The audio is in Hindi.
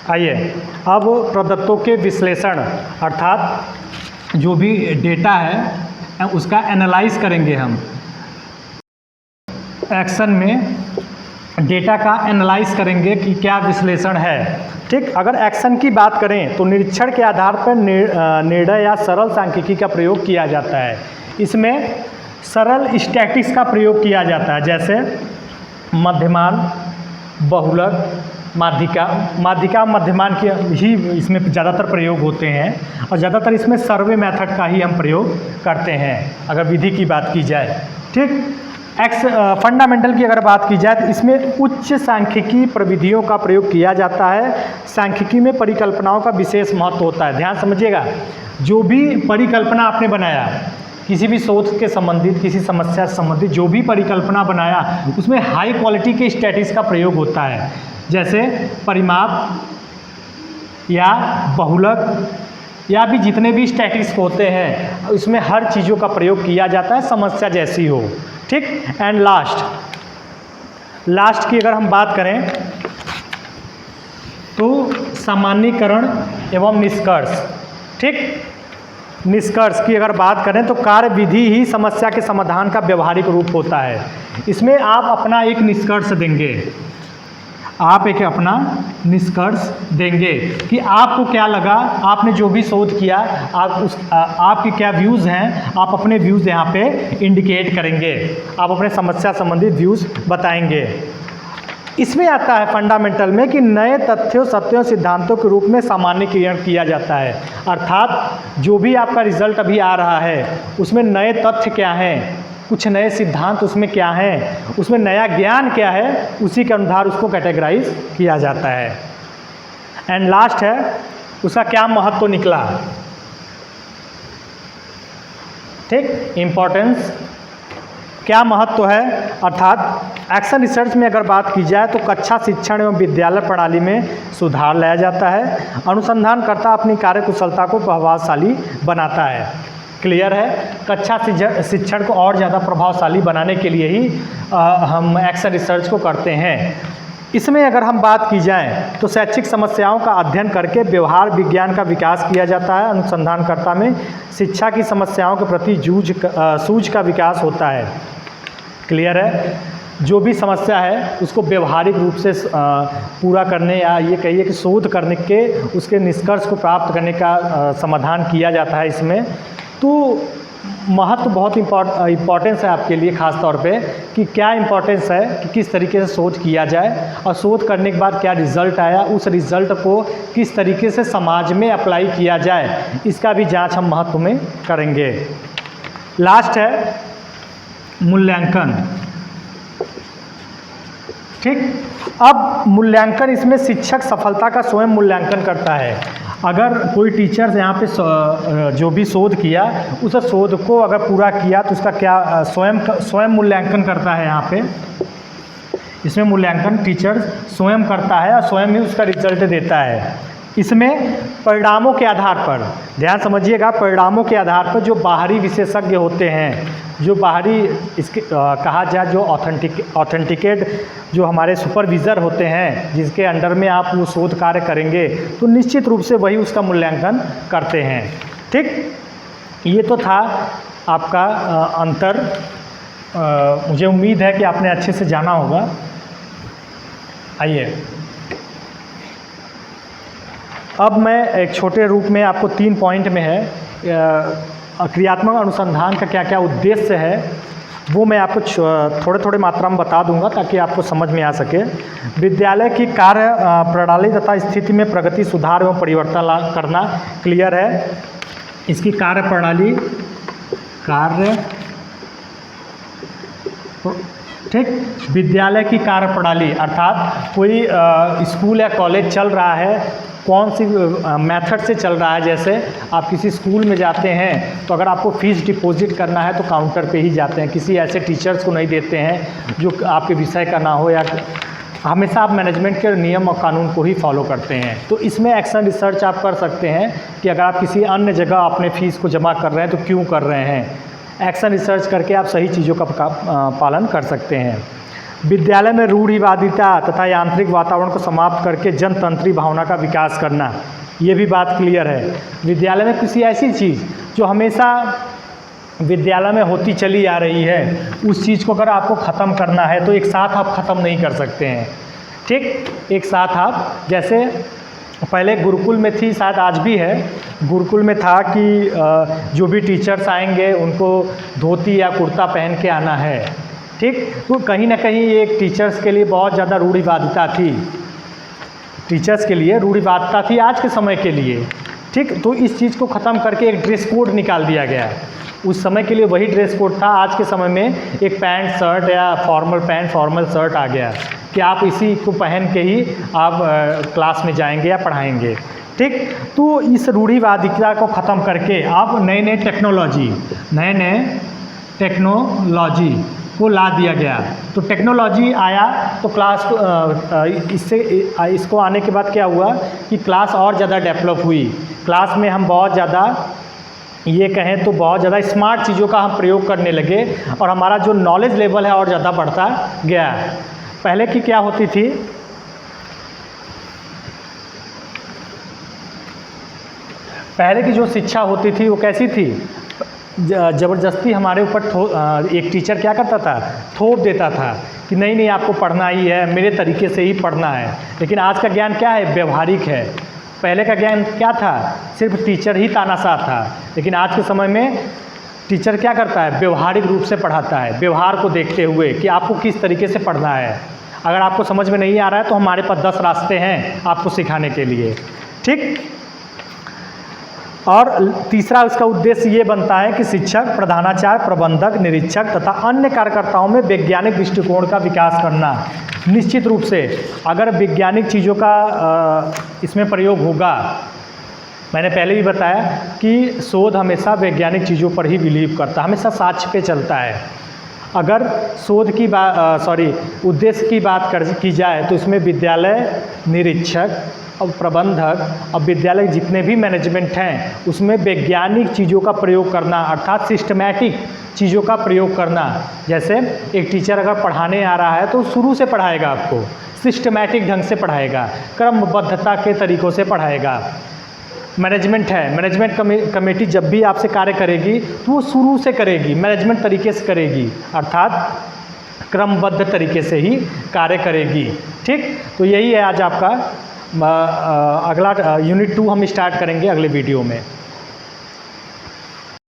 आइए अब प्रदत्तों के विश्लेषण अर्थात जो भी डेटा है उसका एनालाइज करेंगे हम। एक्शन में डेटा का एनालाइज करेंगे कि क्या विश्लेषण है। ठीक, अगर एक्शन की बात करें तो निरीक्षण के आधार पर निर्णय या सरल सांख्यिकी का प्रयोग किया जाता है। इसमें सरल स्टैटिस्टिक्स का प्रयोग किया जाता है, जैसे मध्यमान, बहुलक, माध्यिका मध्यमान के ही इसमें ज़्यादातर प्रयोग होते हैं और ज़्यादातर इसमें सर्वे मेथड का ही हम प्रयोग करते हैं अगर विधि की बात की जाए। ठीक, फंडामेंटल की अगर बात की जाए तो इसमें उच्च सांख्यिकी प्रविधियों का प्रयोग किया जाता है। सांख्यिकी में परिकल्पनाओं का विशेष महत्व होता है। ध्यान समझिएगा, जो भी परिकल्पना आपने बनाया, किसी भी शोध के संबंधित, किसी समस्या से संबंधित जो भी परिकल्पना बनाया, उसमें हाई क्वालिटी के स्टैटिस्टिक्स का प्रयोग होता है, जैसे परिमाप या बहुलक या भी जितने भी स्टैटिस्टिक्स होते हैं उसमें हर चीज़ों का प्रयोग किया जाता है, समस्या जैसी हो। ठीक, एंड लास्ट की अगर हम बात करें तो सामान्यीकरण एवं निष्कर्ष। ठीक, निष्कर्ष की अगर बात करें तो कार्य विधि ही समस्या के समाधान का व्यवहारिक रूप होता है। इसमें आप अपना एक निष्कर्ष देंगे, आप एक अपना निष्कर्ष देंगे कि आपको क्या लगा, आपने जो भी शोध किया, आपके क्या व्यूज़ हैं, आप अपने व्यूज़ यहाँ पे इंडिकेट करेंगे, आप अपने समस्या संबंधित व्यूज़ बताएंगे। इसमें आता है फंडामेंटल में कि नए तथ्यों, सत्यों, सिद्धांतों के रूप में सामान्यीकरण किया जाता है। अर्थात जो भी आपका रिजल्ट अभी आ रहा है उसमें नए तथ्य क्या हैं, कुछ नए सिद्धांत उसमें क्या हैं, उसमें नया ज्ञान क्या है, उसी के अनुसार उसको कैटेगराइज किया जाता है। एंड लास्ट है उसका क्या महत्व निकला। ठीक, इम्पोर्टेंस क्या महत्व है, अर्थात एक्शन रिसर्च में अगर बात की जाए तो कक्षा शिक्षण एवं विद्यालय प्रणाली में सुधार लाया जाता है। अनुसंधानकर्ता अपनी कार्यकुशलता को प्रभावशाली बनाता है। क्लियर है, कक्षा शिक्षण को और ज़्यादा प्रभावशाली बनाने के लिए ही हम एक्शन रिसर्च को करते हैं। इसमें अगर हम बात की जाए तो शैक्षिक समस्याओं का अध्ययन करके व्यवहार विज्ञान का विकास किया जाता है। अनुसंधानकर्ता में शिक्षा की समस्याओं के प्रति सूझ का विकास होता है। क्लियर है, जो भी समस्या है उसको व्यवहारिक रूप से पूरा करने या ये कहिए कि शोध करने के उसके निष्कर्ष को प्राप्त करने का समाधान किया जाता है इसमें। तो महत्व बहुत इम्पॉर्टेंस है आपके लिए ख़ास तौर पे कि क्या इम्पॉर्टेंस है कि किस तरीके से शोध किया जाए और शोध करने के बाद क्या रिज़ल्ट आया, उस रिज़ल्ट को किस तरीके से समाज में अप्लाई किया जाए, इसका भी जांच हम महत्व में करेंगे। लास्ट है मूल्यांकन। ठीक, अब मूल्यांकन, इसमें शिक्षक सफलता का स्वयं मूल्यांकन करता है। अगर कोई टीचर यहाँ पे जो भी शोध किया उस शोध को अगर पूरा किया तो उसका क्या स्वयं मूल्यांकन करता है। यहाँ पे इसमें मूल्यांकन टीचर स्वयं करता है और स्वयं ही उसका रिजल्ट देता है। इसमें परिणामों के आधार पर, ध्यान समझिएगा, परिणामों के आधार पर जो बाहरी विशेषज्ञ होते हैं, जो बाहरी इसके कहा जाए जो ऑथेंटिकेट जो हमारे सुपरविज़र होते हैं, जिसके अंडर में आप वो शोध कार्य करेंगे तो निश्चित रूप से वही उसका मूल्यांकन करते हैं। ठीक, ये तो था आपका अंतर। मुझे उम्मीद है कि आपने अच्छे से जाना होगा। आइए अब मैं एक छोटे रूप में आपको 3 पॉइंट में है क्रियात्मक अनुसंधान का क्या क्या उद्देश्य है वो मैं आपको थोड़े मात्रा में बता दूंगा ताकि आपको समझ में आ सके। विद्यालय की कार्य प्रणाली तथा स्थिति में प्रगति, सुधार एवं परिवर्तन करना। क्लियर है, इसकी कार्य प्रणाली, ठीक, विद्यालय की कार्य प्रणाली अर्थात कोई स्कूल या कॉलेज चल रहा है, कौन सी मेथड से चल रहा है। जैसे आप किसी स्कूल में जाते हैं तो अगर आपको फ़ीस डिपॉजिट करना है तो काउंटर पे ही जाते हैं, किसी ऐसे टीचर्स को नहीं देते हैं जो आपके विषय का ना हो, या हमेशा आप मैनेजमेंट के नियम और कानून को ही फॉलो करते हैं। तो इसमें एक्शन रिसर्च आप कर सकते हैं कि अगर आप किसी अन्य जगह अपने फ़ीस को जमा कर रहे हैं तो क्यों कर रहे हैं। एक्शन रिसर्च करके आप सही चीज़ों का पालन कर सकते हैं। विद्यालय में रूढ़िवादिता तथा यांत्रिक वातावरण को समाप्त करके जनतंत्री भावना का विकास करना, ये भी बात क्लियर है। विद्यालय में किसी ऐसी चीज़ जो हमेशा विद्यालय में होती चली आ रही है, उस चीज़ को अगर आपको ख़त्म करना है तो एक साथ आप ख़त्म नहीं कर सकते हैं। ठीक, एक साथ आप, जैसे पहले गुरुकुल में थी, शायद आज भी है, गुरुकुल में था कि जो भी टीचर्स आएंगे उनको धोती या कुर्ता पहन के आना है। ठीक, तो कहीं ना कहीं एक टीचर्स के लिए बहुत ज़्यादा रूढ़िवादिता थी, टीचर्स के लिए रूढ़िवादिता थी आज के समय के लिए। ठीक, तो इस चीज़ को ख़त्म करके एक ड्रेस कोड निकाल दिया गया है। उस समय के लिए वही ड्रेस कोड था, आज के समय में एक पैंट शर्ट या फॉर्मल पैंट फॉर्मल शर्ट आ गया कि आप इसी को पहन के ही आप क्लास में जाएंगे या पढ़ाएंगे। ठीक, तो इस रूढ़िवादिता को ख़त्म करके आप नए नए टेक्नोलॉजी को ला दिया गया। तो टेक्नोलॉजी आया तो क्लास इसको आने के बाद क्या हुआ कि क्लास और ज़्यादा डेवलप हुई। क्लास में हम बहुत ज़्यादा, ये कहें तो बहुत ज़्यादा स्मार्ट चीज़ों का हम प्रयोग करने लगे और हमारा जो नॉलेज लेवल है और ज़्यादा बढ़ता गया। पहले की क्या होती थी, पहले की जो शिक्षा होती थी वो कैसी थी, ज़बरदस्ती हमारे ऊपर एक टीचर क्या करता था, थोप देता था कि नहीं नहीं आपको पढ़ना ही है, मेरे तरीके से ही पढ़ना है। लेकिन आज का ज्ञान क्या है, व्यवहारिक है। पहले का ज्ञान क्या था, सिर्फ टीचर ही तानाशाह था। लेकिन आज के समय में टीचर क्या करता है, व्यवहारिक रूप से पढ़ाता है, व्यवहार को देखते हुए कि आपको किस तरीके से पढ़ना है। अगर आपको समझ में नहीं आ रहा है तो हमारे पास 10 रास्ते हैं आपको सिखाने के लिए। ठीक, और तीसरा उसका उद्देश्य ये बनता है कि शिक्षक, प्रधानाचार्य, प्रबंधक, निरीक्षक तथा अन्य कार्यकर्ताओं में वैज्ञानिक दृष्टिकोण का विकास करना। निश्चित रूप से अगर वैज्ञानिक चीज़ों का इसमें प्रयोग होगा, मैंने पहले भी बताया कि शोध हमेशा वैज्ञानिक चीज़ों पर ही बिलीव करता है, हमेशा साक्ष्य पे चलता है। अगर शोध की उद्देश्य की बात की जाए तो इसमें विद्यालय, निरीक्षक और प्रबंधक और विद्यालय जितने भी मैनेजमेंट हैं उसमें वैज्ञानिक चीज़ों का प्रयोग करना, अर्थात सिस्टमैटिक चीज़ों का प्रयोग करना। जैसे एक टीचर अगर पढ़ाने आ रहा है तो शुरू से पढ़ाएगा, आपको सिस्टमैटिक ढंग से पढ़ाएगा, क्रमबद्धता के तरीक़ों से पढ़ाएगा। मैनेजमेंट है, मैनेजमेंट कमेटी जब भी आपसे कार्य करेगी तो वो शुरू से करेगी, मैनेजमेंट तरीके से करेगी, अर्थात क्रमबद्ध तरीके से ही कार्य करेगी। ठीक, तो यही है आज आपका अगला यूनिट 2 हम स्टार्ट करेंगे अगले वीडियो में।